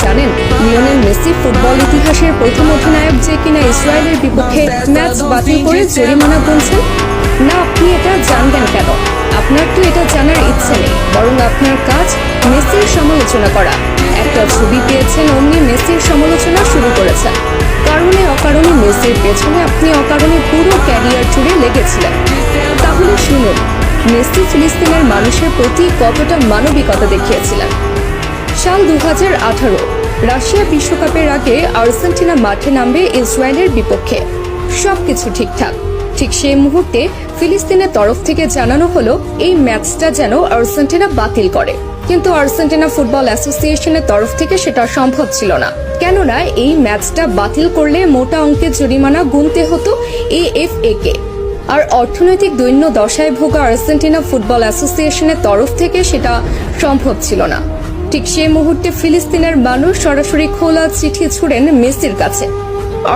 জানেন Lionel Messi football ইতিহাসের প্রথম অধিনায়ক যে কিনা ইসরায়েলের বিপক্ষে ম্যাচ বাতিল করে জরিমানা গুনছেন? না, আপনি এটা জানবেন কেন? আপনার তো এটা জানার ইচ্ছে নেই, বরং আপনার কাজ মেসির সমালোচনা করা। একটা ছবি পেয়েছেন, অমনি মেসির সমালোচনা শুরু করেছেন। কারণে অকারণে মেসির পেছনে আপনি অকারণে পুরো ক্যারিয়ার জুড়ে লেগেছিলেন। তাহলে শুনুন, মেসি ফিলিস্তিনের মানুষের প্রতি কতটা মানবিকতা দেখিয়েছিলেন। সাল 2018 রাশিয়া বিশ্বকাপের আগে আর্জেন্টিনা মাঠে নামবে ইসরায়েলের বিপক্ষে। সবকিছু ঠিকঠাক। ঠিক সেই মুহূর্তে ফিলিস্তিনের তরফ থেকে জানানো হলো এই ম্যাচটা যেন আর্জেন্টিনা বাতিল করে। কিন্তু আর্জেন্টিনা ফুটবল অ্যাসোসিয়েশনের তরফ থেকে সেটা সম্ভব ছিল না, কেননা এই ম্যাচটা বাতিল করলে মোটা অঙ্কের জরিমানা গুনতে হতো এএফএ কে। আর অর্থনৈতিক দৈন্য দশায় ভোগা আর্জেন্টিনা ফুটবল অ্যাসোসিয়েশনের তরফ থেকে সেটা সম্ভব ছিল না। ঠিক সেই মুহূর্তে ফিলিস্তিনের মানুষ সরাসরি খোলা চিঠি ছুড়েন মেসির কাছে।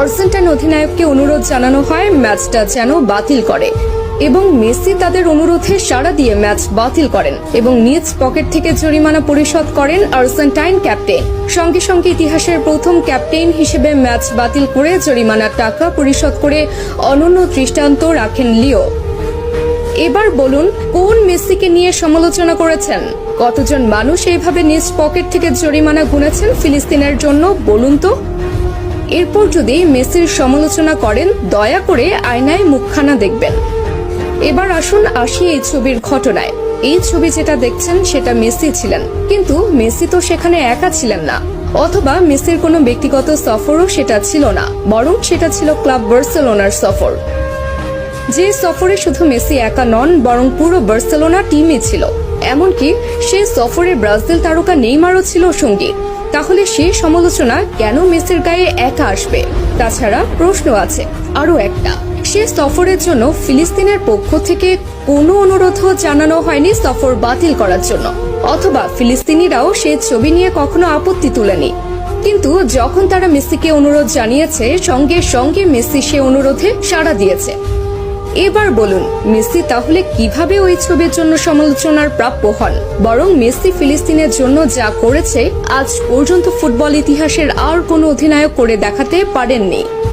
আর্জেন্টাইন অধিনায়ককে অনুরোধ জানানো হয় ম্যাচটা যেন বাতিল করে, এবং মেসি তাদের অনুরোধে সাড়া দিয়ে ম্যাচ বাতিল করেন এবং নিজ পকেট থেকে জরিমানা পরিশোধ করেন আর্জেন্টাইন ক্যাপ্টেন। সঙ্গে সঙ্গে ইতিহাসের প্রথম ক্যাপ্টেন হিসেবে ম্যাচ বাতিল করে জরিমানার টাকা পরিশোধ করে অনন্য দৃষ্টান্ত রাখেন লিও। এবার বলুন, কোন মেসিকে নিয়ে সমালোচনা করেছেন? কতজন মানুষ এইভাবে নিজ পকেট থেকে জরিমানা গুনেছেন ফিলিস্তিনের জন্য, বলুন তো? এরপর যদি মেসির সমালোচনা করেন, দয়া করে আয়নায় মুখখানা দেখবেন। এবার আসি এই ছবির ঘটনায়। এই ছবি যেটা দেখছেন সেটা মেসি ছিলেন, কিন্তু মেসি তো সেখানে একা ছিলেন না, অথবা মেসির কোনো ব্যক্তিগত সফরও সেটা ছিল না, বরং সেটা ছিল ক্লাব বার্সেলোনার সফর। যে সফরে শুধু মেসি একা নন, বরং পুরো বার্সেলোনা টিমই ছিল। এমনকি সেই সফরে ব্রাজিল তারকা নেইমারও ছিল সঙ্গী। তাহলে সেই সমালোচনা কেন মেসির গায়ে একা আসবে? তাছাড়া প্রশ্ন আছে আরো একটা, সে সফরের জন্য ফিলিস্তিনের পক্ষ থেকে কোনো অনুরোধও জানানো হয়নি সফর বাতিল করার জন্য, অথবা ফিলিস্তিনিরাও সে ছবি নিয়ে কখনো আপত্তি তুলেনি। কিন্তু যখন তারা মেসিকে অনুরোধ জানিয়েছে, সঙ্গে সঙ্গে মেসি সে অনুরোধে সাড়া দিয়েছে। এবার বলুন, মেসি তাহলে কিভাবে ওই ছবির জন্য সমালোচনার প্রাপ্য হন? বরং মেসি ফিলিস্তিনের জন্য যা করেছে আজ পর্যন্ত ফুটবল ইতিহাসের আর কোনো অধিনায়ক করে দেখাতে পারেননি।